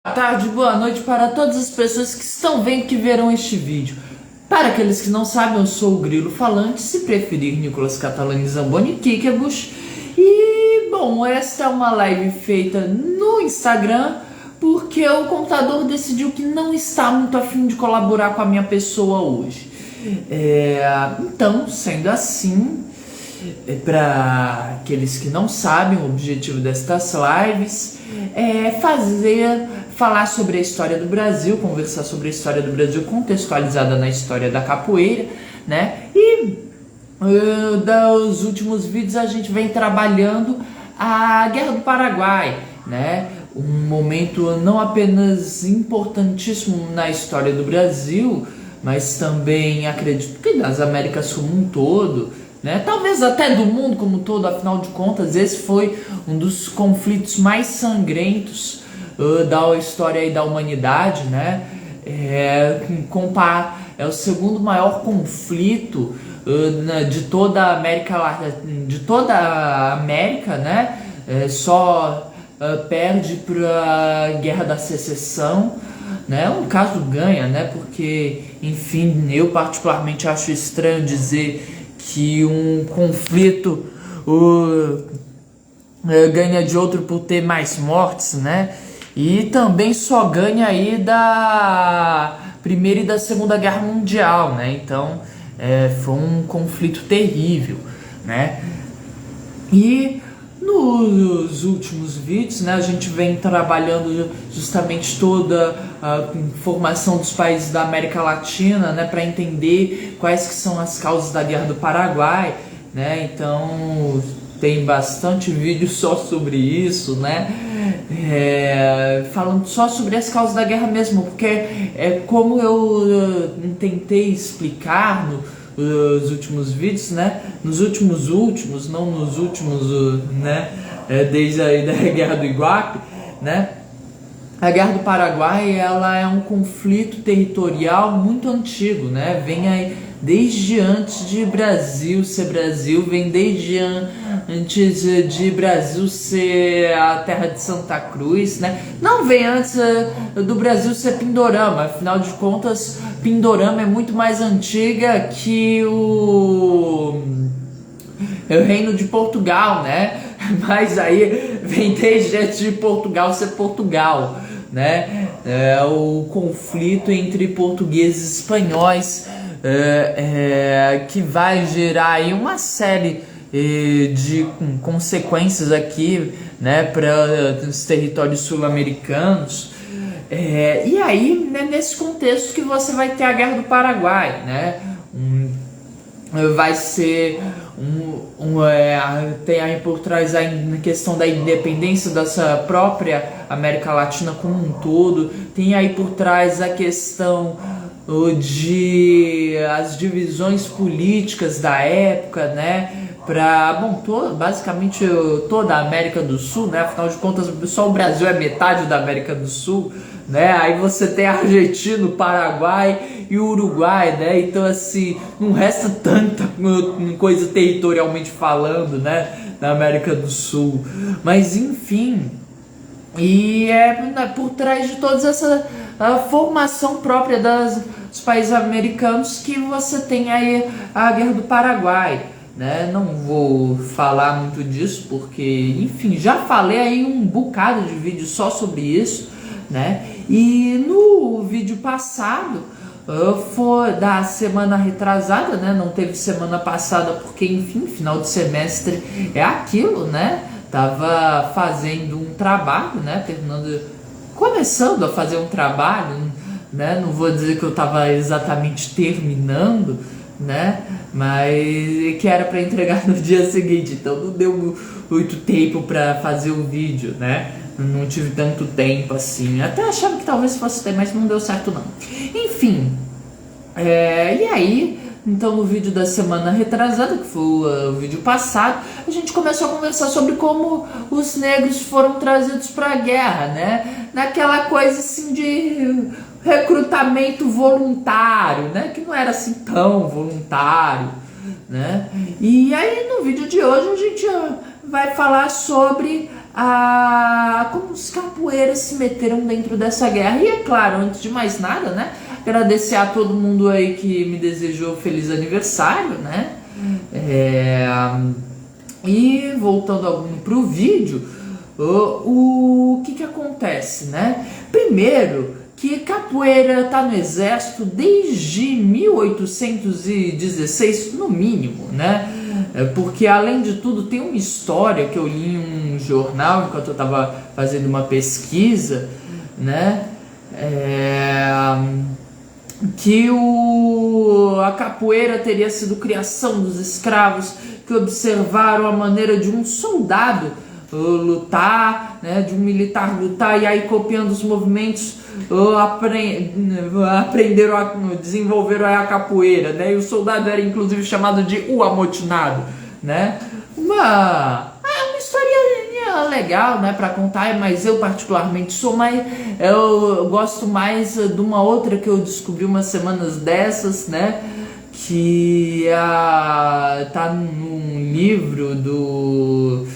Boa tarde, boa noite para todas as pessoas que estão vendo, que verão este vídeo. Para aqueles que não sabem, eu sou o Grilo Falante, se preferir Nicolas Catalani Zamboni Kikebush. E, bom, esta é uma live feita no Instagram, porque o computador decidiu que não está muito afim de colaborar com a minha pessoa hoje. Então, sendo assim, para aqueles que não sabem, o objetivo destas lives é falar sobre a história do Brasil, conversar sobre a história do Brasil contextualizada na história da capoeira, né? E dos últimos vídeos a gente vem trabalhando a Guerra do Paraguai, né? Um momento não apenas importantíssimo na história do Brasil, mas também acredito que das Américas como um todo, né? Talvez até do mundo como um todo. Afinal de contas, esse foi um dos conflitos mais sangrentos da história e da humanidade, né? É o segundo maior conflito de toda a América, né? Só perde para a Guerra da Secessão, né? Um caso ganha, né? Porque, enfim, eu particularmente acho estranho dizer que um conflito ganha de outro por ter mais mortes, né? E também só ganha aí da Primeira e da Segunda Guerra Mundial, né? Então foi um conflito terrível, né? E nos últimos vídeos, né, a gente vem trabalhando justamente toda a informação dos países da América Latina, né, para entender quais que são as causas da Guerra do Paraguai, né? Então tem bastante vídeo só sobre isso, né? Falando só sobre as causas da guerra mesmo, porque como eu tentei explicar nos últimos vídeos, né? Nos últimos, não nos últimos, né? Desde aí da Guerra do Iguape, né? A Guerra do Paraguai, ela é um conflito territorial muito antigo, né? Vem aí desde antes de Brasil ser Brasil, vem desde antes de Brasil ser a terra de Santa Cruz, né? Não vem antes do Brasil ser Pindorama. Afinal de contas, Pindorama é muito mais antiga que o Reino de Portugal, né? Mas aí vem desde antes de Portugal ser Portugal, né? O conflito entre portugueses e espanhóis, que vai gerar aí uma série de consequências aqui, né, para os territórios sul-americanos. E aí, né, nesse contexto que você vai ter a Guerra do Paraguai, né? Vai ser tem aí por trás a questão da independência dessa própria América Latina como um todo, tem aí por trás a questão de as divisões políticas da época, né? Basicamente toda a América do Sul, né? Afinal de contas, só o Brasil é metade da América do Sul, né? Aí você tem a Argentina, o Paraguai e o Uruguai, né? Então, assim, não resta tanta coisa territorialmente falando, né? Na América do Sul. Mas, enfim, e por trás de toda essa formação própria dos países americanos que você tem aí a Guerra do Paraguai, né? Não vou falar muito disso porque, enfim, já falei aí um bocado de vídeo só sobre isso, né? E no vídeo passado, foi da semana retrasada, né? Não teve semana passada porque, enfim, final de semestre é aquilo, né? Tava fazendo um trabalho, né? Começando a fazer um trabalho, né? Não vou dizer que eu tava exatamente terminando, né? Mas que era para entregar no dia seguinte, então não deu muito tempo para fazer o vídeo, né? Não tive tanto tempo assim. Até achava que talvez fosse ter, mas não deu certo não. Enfim, e aí, então no vídeo da semana retrasada, que foi o vídeo passado, a gente começou a conversar sobre como os negros foram trazidos para a guerra, né? Naquela coisa assim de recrutamento voluntário, né? Que não era assim tão voluntário, né? E aí no vídeo de hoje a gente vai falar sobre como os capoeiras se meteram dentro dessa guerra. E é claro, antes de mais nada, né, agradecer a todo mundo aí que me desejou feliz aniversário, né? E voltando pro vídeo, o que acontece, né? Primeiro, que capoeira tá no exército desde 1816, no mínimo, né? Porque além de tudo tem uma história que eu li em um jornal enquanto eu estava fazendo uma pesquisa, né? Que a capoeira teria sido criação dos escravos que observaram a maneira de um soldado lutar, né, de um militar lutar, e aí copiando os movimentos aprenderam desenvolveram a capoeira, né, e o soldado era inclusive chamado de o amotinado, né, uma historinha legal, né, para contar, mas eu particularmente eu gosto mais de uma outra que eu descobri umas semanas dessas, né, que tá num livro do...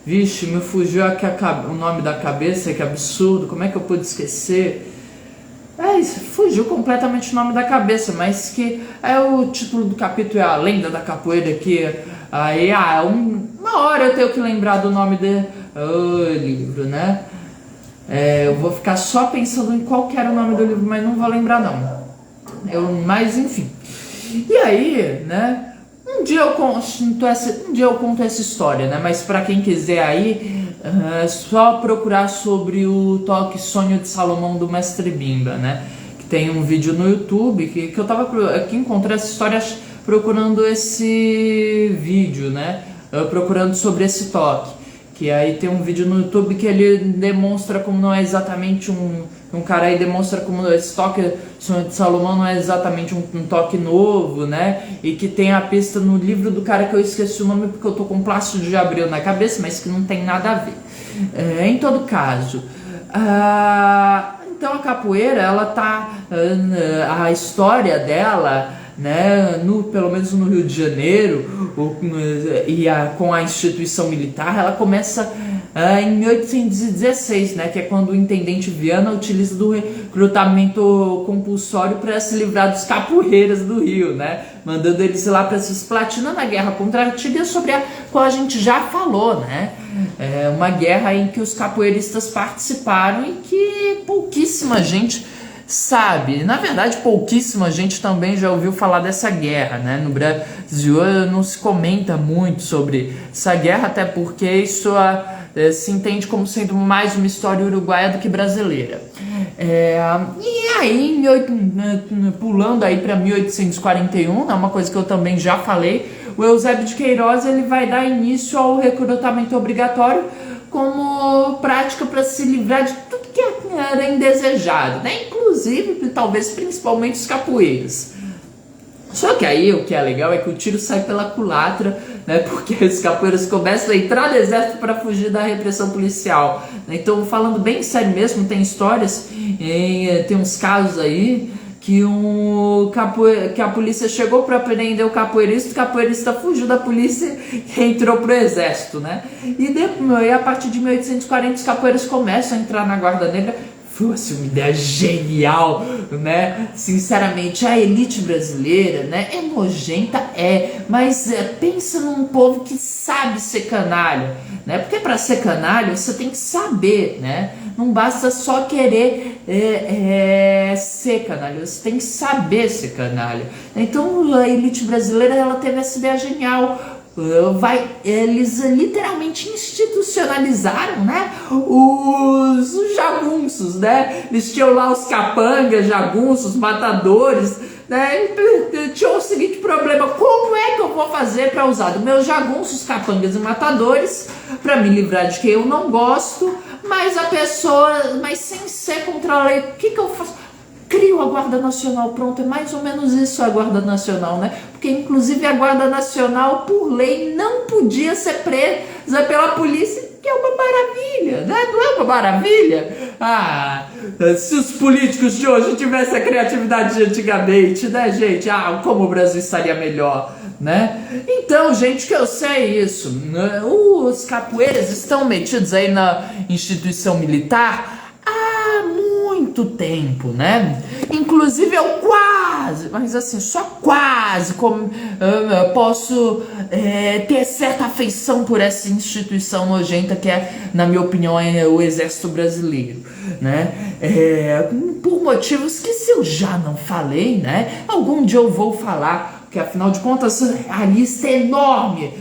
Vixe, me fugiu aqui o nome da cabeça, que absurdo, como é que eu pude esquecer? Fugiu completamente o nome da cabeça, mas que o título do capítulo é A Lenda da Capoeira, que aí, uma hora eu tenho que lembrar do nome do livro, né? Eu vou ficar só pensando em qual que era o nome do livro, mas não vou lembrar não. Mas enfim. E aí, né? Um dia eu conto essa história, né? Mas para quem quiser aí, é só procurar sobre o toque Sonho de Salomão do Mestre Bimba, né? Que tem um vídeo no YouTube que encontrei essa história procurando esse vídeo, né? Procurando sobre esse toque. Que aí tem um vídeo no YouTube que ele demonstra como não é exatamente um cara aí demonstra como esse toque Sonho de Salomão não é exatamente um toque novo, né? E que tem a pista no livro do cara que eu esqueci o nome porque eu tô com Plácido de Abreu na cabeça, mas que não tem nada a ver. Em todo caso, então a capoeira, ela tá... a história dela, né, pelo menos no Rio de Janeiro, com a instituição militar, ela começa em 1816, né, que é quando o intendente Viana utiliza do recrutamento compulsório para se livrar dos capoeiras do Rio, né, mandando eles lá para Cisplatina na guerra contra a Artigas, sobre a qual a gente já falou, né, uma guerra em que os capoeiristas participaram e que pouquíssima gente sabe. Na verdade, pouquíssima gente também já ouviu falar dessa guerra, né? No Brasil não se comenta muito sobre essa guerra, até porque isso se entende como sendo mais uma história uruguaia do que brasileira. E aí, pulando aí para 1841, é uma coisa que eu também já falei, o Eusébio de Queiroz ele vai dar início ao recrutamento obrigatório como prática para se livrar de tudo que era indesejado, né? Inclusive, talvez principalmente os capoeiras. Só que aí o que é legal é que o tiro sai pela culatra, né? Porque os capoeiras começam a entrar no exército para fugir da repressão policial. Então, falando bem sério mesmo, tem histórias, tem uns casos aí que a polícia chegou para prender o capoeirista fugiu da polícia e entrou pro exército, né? E a partir de 1840 os capoeiros começam a entrar na Guarda Negra. Fosse uma ideia genial, né? Sinceramente, a elite brasileira, né, é nojenta, mas pensa num povo que sabe ser canalha, né? Porque para ser canalha você tem que saber, né? Não basta só querer ser canalha, você tem que saber ser canalha. Então a elite brasileira ela teve essa ideia genial. Eles literalmente institucionalizaram, né, os jagunços, né? Eles tinham lá os capangas, jagunços, matadores, né? E tinha o seguinte problema: como é que eu vou fazer para usar dos meus jagunços, capangas e matadores para me livrar de quem eu não gosto, mas sem ser contra a lei? O que eu faço? Crio a Guarda Nacional, pronto, é mais ou menos isso a Guarda Nacional, né? Porque inclusive a Guarda Nacional, por lei, não podia ser presa pela polícia, que é uma maravilha, né? Não é uma maravilha? Se os políticos de hoje tivessem a criatividade de antigamente, né, gente? Como o Brasil estaria melhor, né? Então, gente, que eu sei é isso, né? Os capoeiras estão metidos aí na instituição militar há muito tempo, né? Inclusive eu quase, mas assim, só quase posso ter certa afeição por essa instituição nojenta que é, na minha opinião, é o Exército Brasileiro, né? Por motivos que, se eu já não falei, né, algum dia eu vou falar, porque afinal de contas a lista é enorme,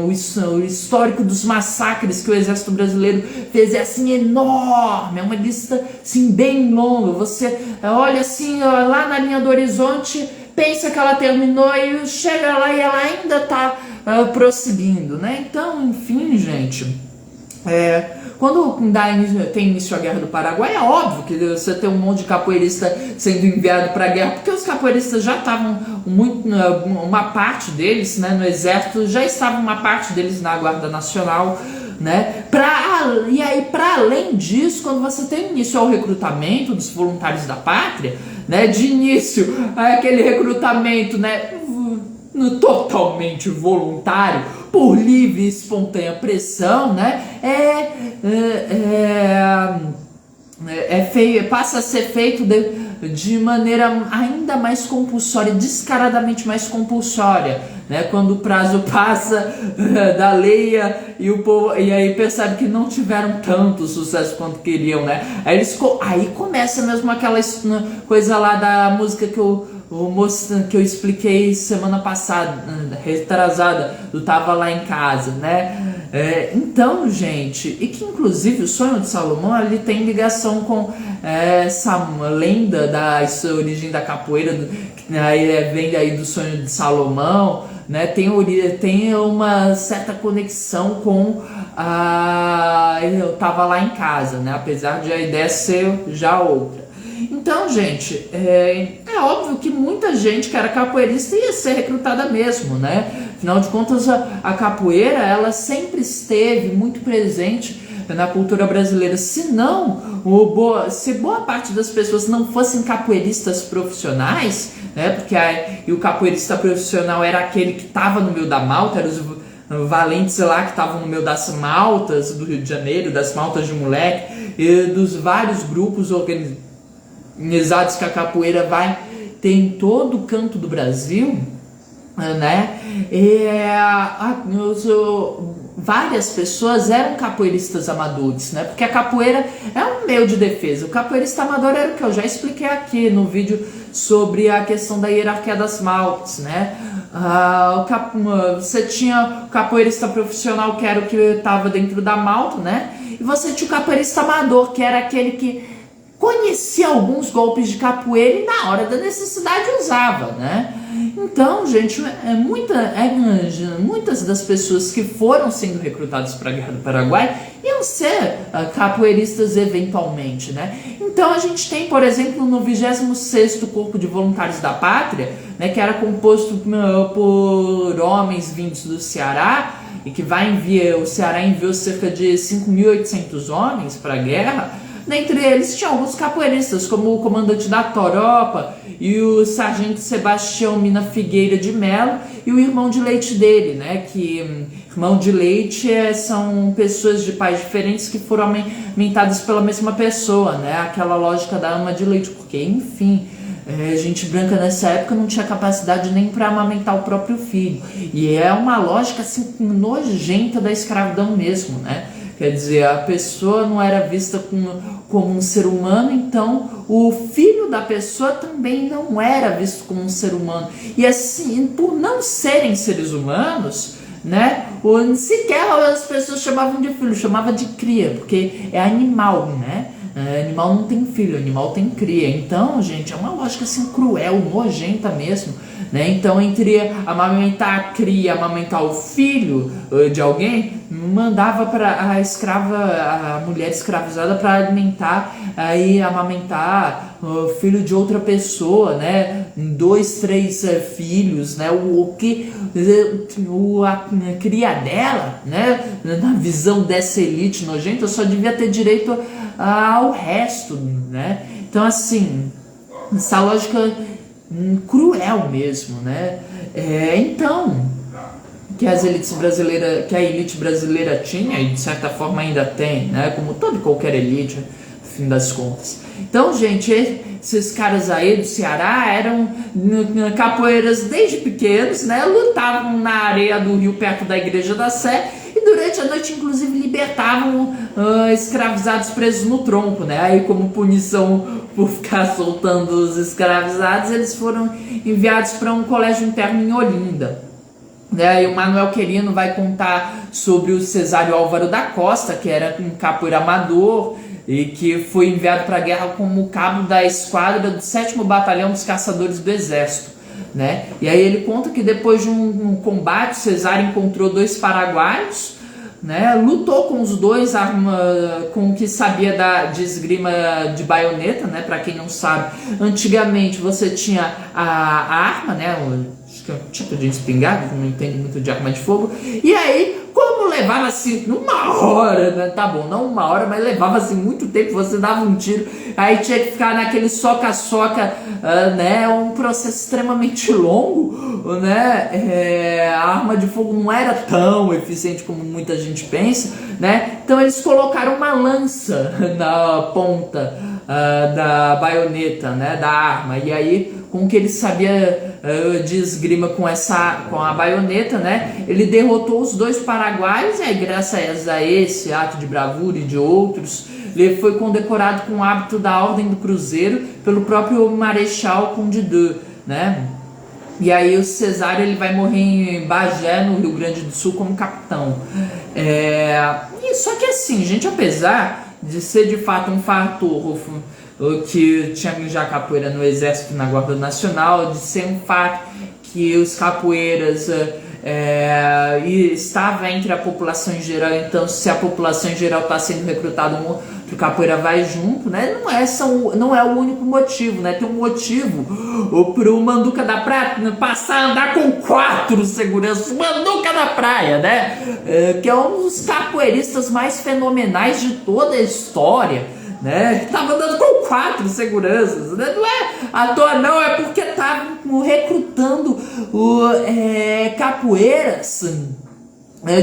o histórico dos massacres que o Exército Brasileiro fez é assim enorme, é uma lista assim bem longa. Você olha assim lá na linha do horizonte, pensa que ela terminou e chega lá e ela ainda está prosseguindo, né? Então, enfim, gente, quando tem início a Guerra do Paraguai, é óbvio que você tem um monte de capoeirista sendo enviado para a guerra, porque os capoeiristas já estavam uma parte deles, né, no exército, já estava uma parte deles na Guarda Nacional, né? E aí, para além disso, quando você tem início ao recrutamento dos voluntários da pátria, né, de início aquele recrutamento, né, totalmente voluntário, por livre e espontânea pressão, né, passa a ser feito de maneira ainda mais compulsória, descaradamente mais compulsória, né, quando o prazo passa da lei e aí percebe que não tiveram tanto sucesso quanto queriam, né, aí começa mesmo aquela coisa lá da música que eu expliquei semana passada, retrasada, do Tava Lá em Casa, né? Então, gente, e que inclusive o Sonho de Salomão, ele tem ligação com essa lenda da origem da capoeira, que vem aí do Sonho de Salomão, né? Tem uma certa conexão com Eu Tava Lá em Casa, né? Apesar de a ideia ser já outra. Então, gente, é óbvio que muita gente que era capoeirista ia ser recrutada mesmo, né? Afinal de contas, a capoeira, ela sempre esteve muito presente na cultura brasileira. Se boa parte das pessoas não fossem capoeiristas profissionais, né? Porque o capoeirista profissional era aquele que estava no meio da malta, eram os valentes lá que estavam no meio das maltas do Rio de Janeiro, das maltas de moleque, e dos vários grupos organizados que a capoeira vai ter em todo o canto do Brasil, né? Várias pessoas eram capoeiristas amadores, né? Porque a capoeira é um meio de defesa. O capoeirista amador era o que eu já expliquei aqui no vídeo sobre a questão da hierarquia das maltas, né? Você tinha o capoeirista profissional, que era o que estava dentro da malta, né? E você tinha o capoeirista amador, que era aquele que conhecia alguns golpes de capoeira e na hora da necessidade usava, né? Então, gente, muitas das pessoas que foram sendo recrutadas para a Guerra do Paraguai iam ser capoeiristas eventualmente, né? Então a gente tem, por exemplo, no 26º Corpo de Voluntários da Pátria, né, que era composto por homens vindos do Ceará, e que o Ceará enviou cerca de 5.800 homens para a guerra. Dentre eles tinha alguns capoeiristas, como o comandante da Toropa e o sargento Sebastião Mina Figueira de Melo e o irmão de leite dele, né? Que irmão de leite são pessoas de pais diferentes que foram amamentadas pela mesma pessoa, né? Aquela lógica da ama de leite, porque, enfim, gente branca nessa época não tinha capacidade nem para amamentar o próprio filho. E é uma lógica assim nojenta da escravidão mesmo, né? Quer dizer, a pessoa não era vista como um ser humano, então o filho da pessoa também não era visto como um ser humano. E assim, por não serem seres humanos, né, sequer as pessoas chamavam de filho, chamavam de cria, porque é animal, né? Animal não tem filho, animal tem cria. Então, gente, é uma lógica assim cruel, nojenta mesmo, né? Então, entre amamentar a cria, amamentar o filho de alguém, mandava para a mulher escravizada para alimentar e amamentar o filho de outra pessoa, né? 2, 3 filhos, né? A cria dela, né? Na visão dessa elite nojenta, só devia ter direito ao resto, né? Então, assim, essa lógica cruel mesmo, né? Então, que as elites brasileiras, que a elite brasileira tinha e de certa forma ainda tem, né? Como toda e qualquer elite, no fim das contas. Então, gente, esses caras aí do Ceará eram capoeiras desde pequenos, né? Lutavam na areia do rio perto da Igreja da Sé e durante a noite, inclusive, libertavam escravizados presos no tronco, né? Aí, como punição por ficar soltando os escravizados, eles foram enviados para um colégio interno em Olinda. E o Manuel Querino vai contar sobre o Cesário Álvaro da Costa, que era um capoeira amador e que foi enviado para a guerra como cabo da esquadra do 7º Batalhão dos Caçadores do Exército, né? E aí ele conta que depois de um combate, o Cesário encontrou 2 paraguaios, né? Lutou com os dois com o que sabia de esgrima de baioneta, né? Para quem não sabe, antigamente você tinha a arma, né? Acho que é um tipo de espingarda, não entendo muito de arma de fogo. E aí, como levava-se 1 hora, né? Tá bom, não 1 hora, mas levava-se muito tempo, você dava um tiro, aí tinha que ficar naquele soca-soca, né? Um processo extremamente longo, né? A arma de fogo não era tão eficiente como muita gente pensa, né? Então eles colocaram uma lança na ponta da baioneta, né? Da arma, e aí, com o que ele sabia de esgrima com a baioneta, né? Ele derrotou os 2 paraguaios e aí, graças a esse ato de bravura e de outros, ele foi condecorado com o hábito da Ordem do Cruzeiro pelo próprio Marechal Conde d'Eu, né? E aí o Cesário ele vai morrer em Bagé, no Rio Grande do Sul, como capitão. Só que assim, gente, apesar de ser de fato um fator que tinha já capoeira no Exército e na Guarda Nacional, de ser um fato que os capoeiras estava entre a população em geral, então se a população em geral está sendo recrutada, o capoeira vai junto, né? Não é o único motivo, né? Tem um motivo para o Manduca da Praia passar a andar com 4 seguranças, Manduca da Praia, né? Que é um dos capoeiristas mais fenomenais de toda a história, né? Tava andando com 4 seguranças, né? Não é à toa não, é porque estavam recrutando capoeiras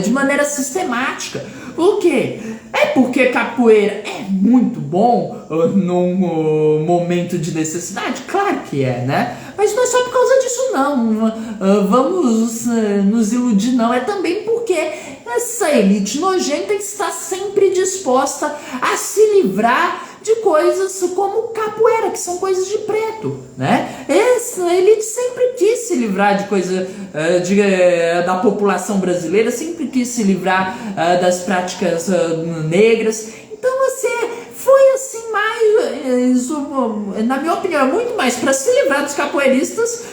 de maneira sistemática. Por quê? É porque capoeira é muito bom num momento de necessidade? Claro que é, né? Mas não é só por causa disso não, vamos nos iludir não, é também porque essa elite nojenta está sempre disposta a se livrar de coisas como capoeira, que são coisas de preto, né? Essa elite sempre quis se livrar de coisa da população brasileira, sempre quis se livrar das práticas negras. Então você foi assim mais, na minha opinião, muito mais para se livrar dos capoeiristas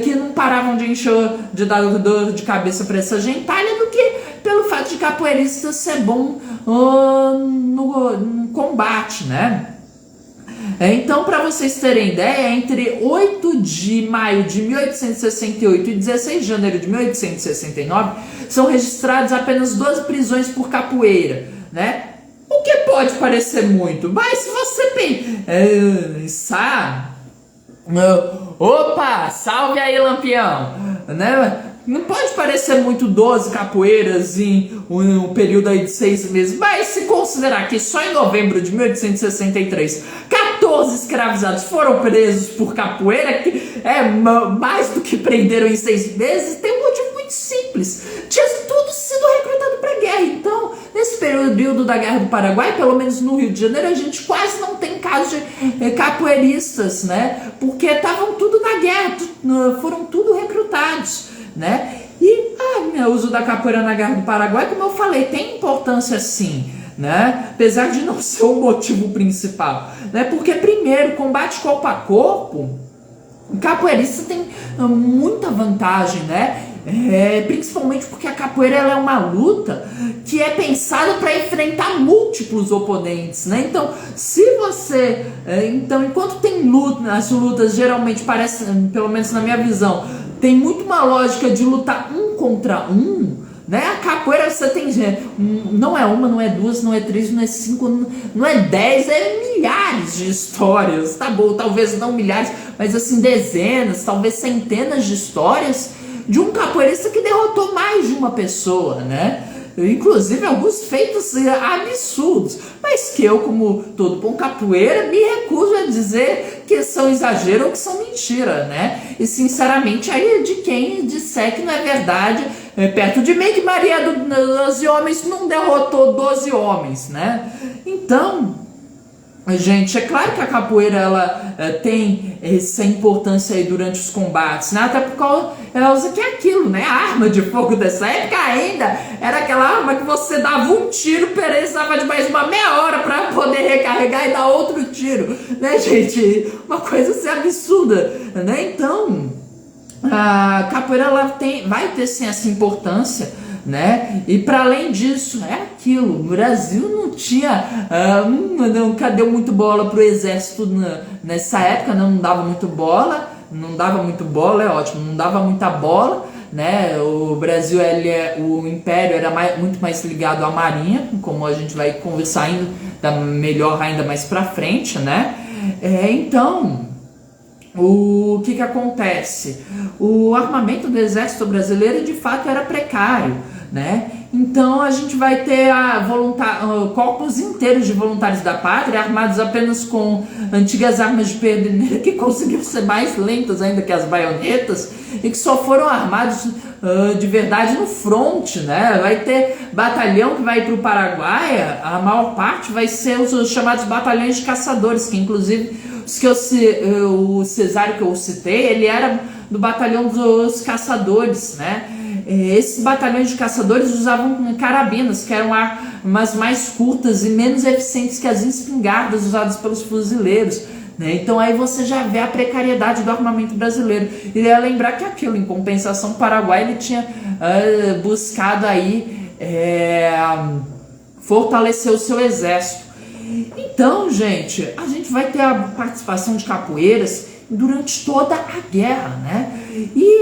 que não paravam de encher de dar dor de cabeça para essa gentalha, do que pelo fato de capoeirista ser bom no combate, né? Então, para vocês terem ideia, entre 8 de maio de 1868 e 16 de janeiro de 1869 são registrados apenas 12 prisões por capoeira, né? O que pode parecer muito, mas se você pensar... Opa, salve aí, Lampião, né? Não pode parecer muito 12 capoeiras em um período aí de 6 meses, mas se considerar que só em novembro de 1863 14 escravizados foram presos por capoeira, que é mais do que prenderam em 6 meses, tem um motivo muito simples: tinha tudo sido recrutado para guerra. Então, nesse período da Guerra do Paraguai, pelo menos no Rio de Janeiro, a gente quase não tem casos de capoeiristas, né? Porque estavam tudo na guerra, foram tudo recrutados, né? E o uso da capoeira na Guerra do Paraguai, como eu falei, tem importância sim, né? Apesar de não ser o motivo principal, né? Porque primeiro, combate corpo a corpo, o capoeirista tem muita vantagem, né? Principalmente porque a capoeira ela é uma luta que é pensada para enfrentar múltiplos oponentes, né? Então, se você... enquanto tem luta, as lutas geralmente parecem, pelo menos na minha visão, tem muito uma lógica de lutar um contra um, né? A capoeira você tem... não é uma, não é duas, não é três, não é cinco, não é 10, é milhares de histórias, tá bom? Talvez não milhares, mas assim, dezenas, talvez centenas de histórias de um capoeirista que derrotou mais de uma pessoa, né? Inclusive alguns feitos absurdos, mas que eu, como todo bom capoeira, me recuso a dizer que são exagero ou que são mentira, né? E sinceramente, aí de quem disser que não é verdade, perto de mim, que Maria dos 12 homens não derrotou 12 homens, né? Então, gente, é claro que a capoeira ela tem essa importância aí durante os combates, né? Até por causa que é aquilo, né? A arma de fogo dessa época ainda era aquela arma que você dava um tiro, precisava de mais uma meia hora para poder recarregar e dar outro tiro, né, gente? Uma coisa assim absurda, né? Então, a capoeira ela vai ter sim essa importância, né? E para além disso, é aquilo, o Brasil não tinha, nunca deu muito bola pro exército nessa época, não dava muito bola, é ótimo, não dava muita bola, né? O Brasil, o Império era muito mais ligado à marinha, como a gente vai conversar ainda melhor ainda mais pra frente, né? Então, o que acontece? O armamento do exército brasileiro de fato era precário, né? Então a gente vai ter corpos inteiros de voluntários da pátria armados apenas com antigas armas de pederneira que conseguiram ser mais lentas ainda que as baionetas e que só foram armados de verdade no fronte, né? Vai ter batalhão que vai para o Paraguai, a maior parte vai ser os chamados batalhões de caçadores, que inclusive o Cesário que eu citei, ele era do batalhão dos caçadores, né? Esses batalhões de caçadores usavam carabinas, que eram armas mais curtas e menos eficientes que as espingardas usadas pelos fuzileiros, né? Então aí você já vê a precariedade do armamento brasileiro. E lembrar que aquilo, em compensação, o Paraguai ele tinha buscado aí fortalecer o seu exército. Então, gente, a gente vai ter a participação de capoeiras durante toda a guerra, né? E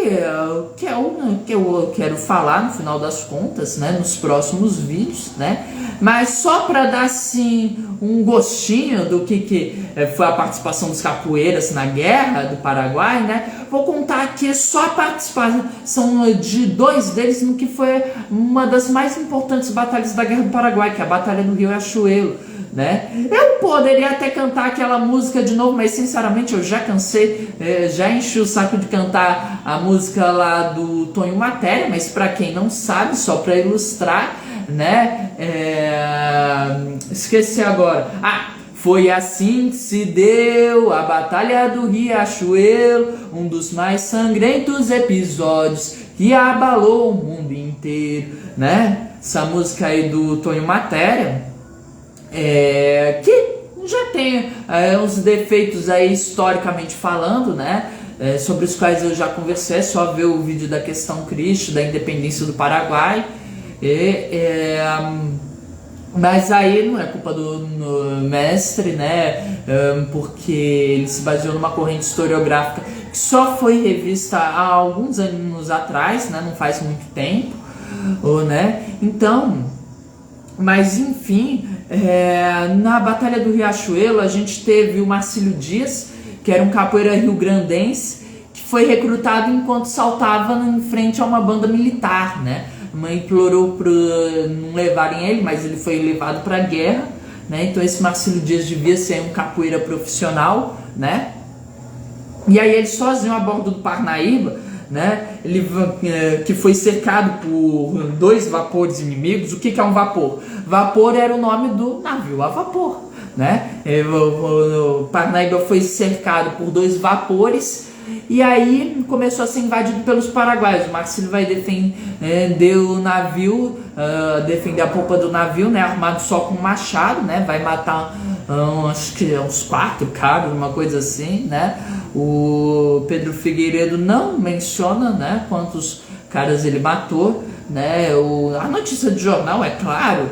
que eu quero falar no final das contas, né, nos próximos vídeos, né? Mas só para dar assim um gostinho do que foi a participação dos capoeiras na guerra do Paraguai, né? Vou contar aqui só a participação de dois deles no que foi uma das mais importantes batalhas da Guerra do Paraguai, que é a Batalha do Rio Riachuelo, né? Eu poderia até cantar aquela música de novo, mas sinceramente eu já cansei, já enchi o saco de cantar a música lá do Tonho Matéria, mas para quem não sabe, só para ilustrar, né? Esqueci agora. Foi assim que se deu a Batalha do Riachuelo, um dos mais sangrentos episódios que abalou o mundo inteiro, né? Essa música aí do Tonho Matéria, que já tem uns defeitos aí historicamente falando, né? Sobre os quais eu já conversei, é só ver o vídeo da questão Cristo, da independência do Paraguai. Mas aí não é culpa do mestre, né? Porque ele se baseou numa corrente historiográfica que só foi revista há alguns anos atrás, né? Não faz muito tempo, né? Então, mas enfim, na Batalha do Riachuelo a gente teve o Marcílio Dias, que era um capoeira rio-grandense, que foi recrutado enquanto saltava em frente a uma banda militar, né? A mãe implorou para não levarem ele, mas ele foi levado para a guerra, né? Então esse Marcílio Dias devia ser um capoeira profissional, né? E aí ele sozinho a bordo do Parnaíba, né? Ele que foi cercado por 2 vapores inimigos. O que é um vapor? Vapor era o nome do navio a vapor, né? O Parnaíba foi cercado por 2 vapores. E aí começou a ser invadido pelos paraguaios. O Marcílio vai defender o navio, defender a popa do navio, né, armado só com machado, né, vai matar acho que uns 4 caras, uma coisa assim, né. O Pedro Figueiredo não menciona, né, quantos caras ele matou, né. A notícia de jornal, é claro,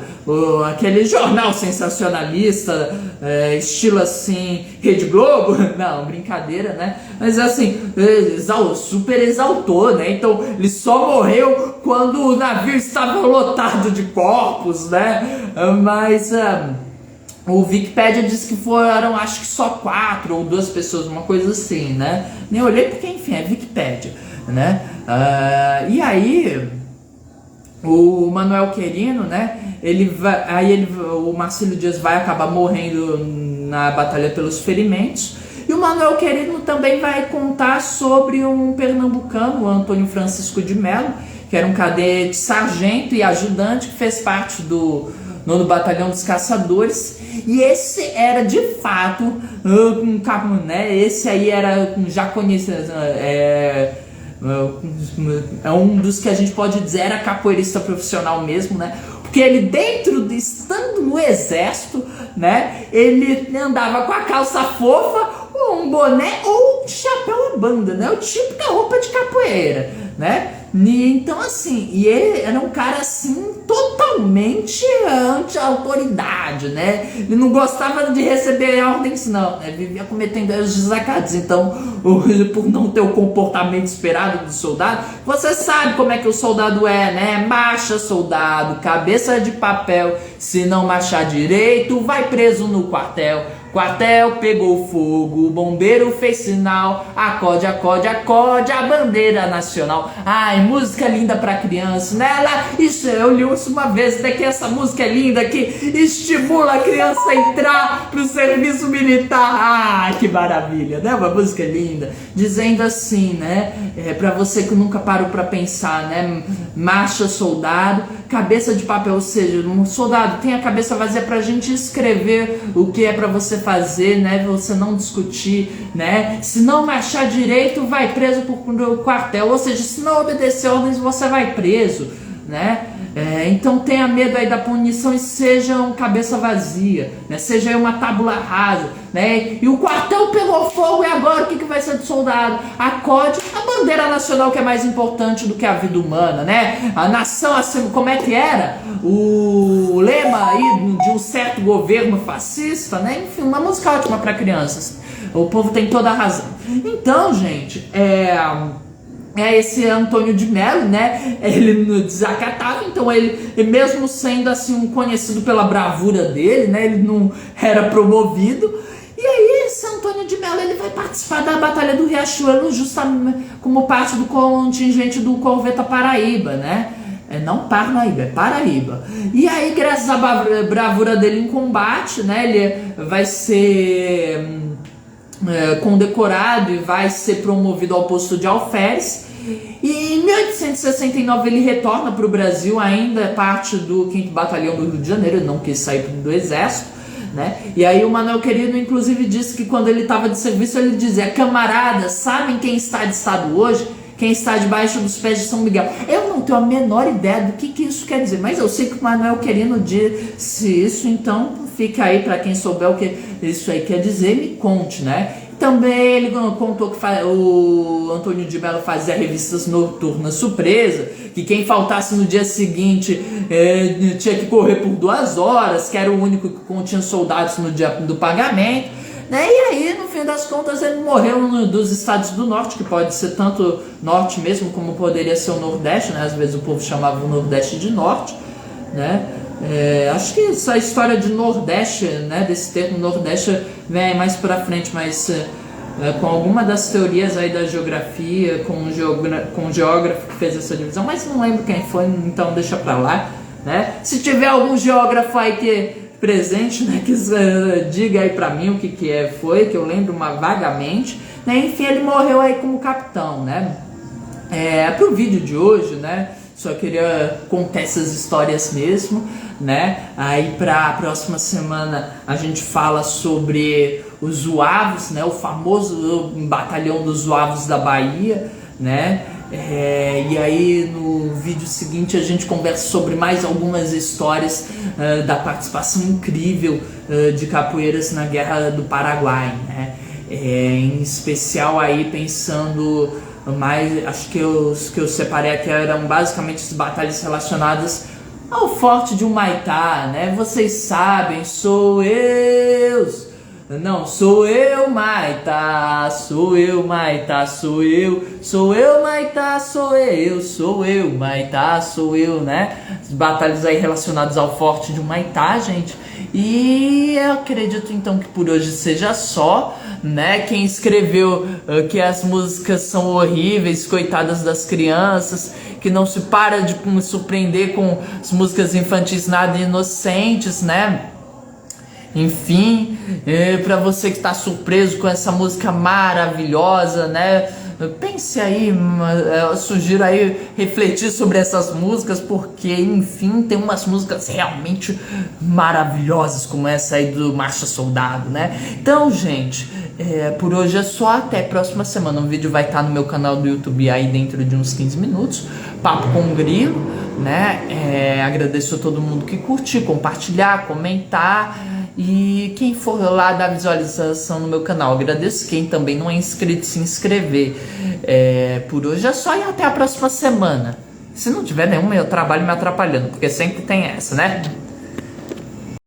aquele jornal sensacionalista, estilo assim, Rede Globo, não, brincadeira, né, mas assim, super exaltou, né, então ele só morreu quando o navio estava lotado de corpos, né, mas o Wikipedia diz que foram, acho que só 4 ou 2 pessoas, uma coisa assim, né, nem olhei porque, enfim, é Wikipedia, né? E aí o Manuel Querino, né? O Marcílio Dias vai acabar morrendo na batalha pelos ferimentos. E o Manuel Querino também vai contar sobre um pernambucano, o Antônio Francisco de Melo, que era um cadete sargento e ajudante que fez parte do 9º Batalhão dos Caçadores. E esse era de fato um cabo, né? Esse aí era já conhecido, é um dos que a gente pode dizer era capoeirista profissional mesmo, né? Porque ele estando no exército, né? Ele andava com a calça fofa, um boné ou um chapéu à banda, né? O tipo da roupa de capoeira, né? Então assim, e ele era um cara assim totalmente anti-autoridade, né? Ele não gostava de receber ordens não, né? Vivia cometendo erros desacatos. Então, por não ter o comportamento esperado do soldado, você sabe como é que o soldado é, né? Marcha soldado, cabeça de papel, se não marchar direito, vai preso no quartel. Quartel pegou fogo, o bombeiro fez sinal, acorde, acorde, acorde, a bandeira nacional. Ai, música linda pra criança, né? Eu li isso uma vez, daqui essa música é linda que estimula a criança a entrar pro serviço militar. Ai, que maravilha, né? Uma música linda, dizendo assim, né? Pra você que nunca parou pra pensar, né? Marcha soldado, cabeça de papel, ou seja, um soldado tem a cabeça vazia pra gente escrever o que é pra você fazer, né? Você não discutir, né? Se não marchar direito, vai preso pro quartel, ou seja, se não obedecer ordens, você vai preso, né? Então tenha medo aí da punição e seja um cabeça vazia, né? Seja aí uma tábula rasa, né? E o quartel pegou fogo, e agora o que vai ser do soldado? Acorde a bandeira nacional, que é mais importante do que a vida humana, né? A nação assim, como é que era? O lema aí de um certo governo fascista, né? Enfim, uma música ótima para crianças. O povo tem toda a razão. Então, gente, esse Antônio de Melo, né? Ele desacatava, então ele mesmo sendo assim um conhecido pela bravura dele, né? Ele não era promovido. E aí esse Antônio de Melo ele vai participar da Batalha do Riachuelo justamente como parte do contingente do Corveta Paraíba, né? Não Parnaíba, é Paraíba. E aí, graças à bravura dele em combate, né? Ele vai ser condecorado e vai ser promovido ao posto de alferes. E em 1869 ele retorna para o Brasil, ainda parte do 5º Batalhão do Rio de Janeiro, ele não quis sair do exército, né? E aí o Manuel Querino inclusive disse que quando ele estava de serviço ele dizia: camaradas, sabem quem está de estado hoje? Quem está debaixo dos pés de São Miguel. Eu não tenho a menor ideia do que isso quer dizer, mas eu sei que o Manuel Querino disse isso, então fica aí para quem souber o que isso aí quer dizer, me conte, né? Também ele contou que o Antônio de Melo fazia revistas noturnas surpresa, que quem faltasse no dia seguinte tinha que correr por 2 horas, que era o único que continha soldados no dia do pagamento, né? E aí, no fim das contas, ele morreu dos estados do norte, que pode ser tanto norte mesmo, como poderia ser o nordeste, né? Às vezes o povo chamava o nordeste de norte, né? Acho que essa história de nordeste, né, desse termo nordeste, vem mais pra frente, mas com alguma das teorias aí da geografia, com o geógrafo que fez essa divisão, mas não lembro quem foi, então deixa pra lá, né? Se tiver algum geógrafo aí que presente, né, que diga aí pra mim o que foi, que eu lembro vagamente, né? Enfim, ele morreu aí como capitão, né? Pro vídeo de hoje, né, só queria contar essas histórias mesmo, né? Aí pra próxima semana a gente fala sobre os Zuavos, né? O famoso batalhão dos Zuavos da Bahia, né? E aí no vídeo seguinte a gente conversa sobre mais algumas histórias da participação incrível de capoeiras na Guerra do Paraguai, né? Em especial aí pensando mais, acho que os que eu separei aqui eram basicamente as batalhas relacionadas ao Forte de Humaitá, né? Vocês sabem, sou eu Maitá, sou eu Maitá, sou eu Maitá, sou eu Maitá, sou eu, né? As batalhas aí relacionadas ao Forte de Humaitá, gente. E eu acredito então que por hoje seja só, né? Quem escreveu que as músicas são horríveis, coitadas das crianças, que não se para de me surpreender com as músicas infantis nada inocentes, né? Enfim, para você que está surpreso com essa música maravilhosa, né? Pense aí, eu sugiro aí refletir sobre essas músicas, porque enfim, tem umas músicas realmente maravilhosas, como essa aí do Marcha Soldado, né? Então, gente, por hoje é só, até a próxima semana. O vídeo vai estar no meu canal do YouTube aí dentro de uns 15 minutos, Papo com o Grilo, né? Agradeço a todo mundo que curtir, compartilhar, comentar. E quem for lá dar visualização no meu canal, agradeço. Quem também não é inscrito, se inscrever. Por hoje é só, e até a próxima semana. Se não tiver nenhum meu trabalho me atrapalhando, porque sempre tem essa, né?